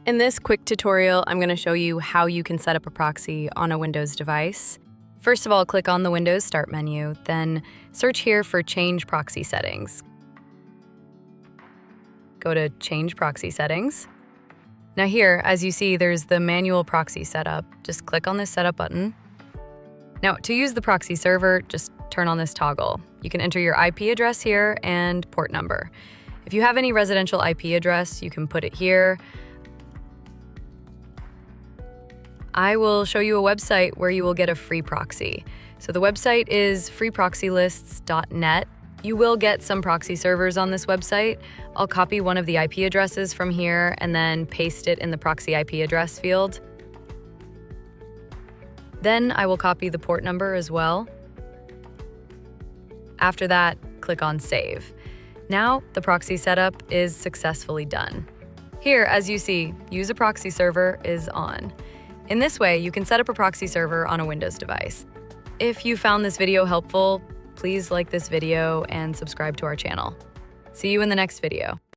In this quick tutorial, I'm going to show you how you can set up a proxy on a Windows device. First of all, click on the Windows Start menu, then search here for Change Proxy Settings. Go to Change Proxy Settings. Now here, as you see, there's the manual proxy setup. Just click on this Setup button. Now, to use the proxy server, just turn on this toggle. You can enter your IP address here and port number. If you have any residential IP address, you can put it here. I will show you a website where you will get a free proxy. So the website is freeproxylists.net. You will get some proxy servers on this website. I'll copy one of the IP addresses from here and then paste it in the proxy IP address field. Then I will copy the port number as well. After that, click on Save. Now the proxy setup is successfully done. Here, as you see, Use a Proxy Server is on. In this way, you can set up a proxy server on a Windows device. If you found this video helpful, please like this video and subscribe to our channel. See you in the next video.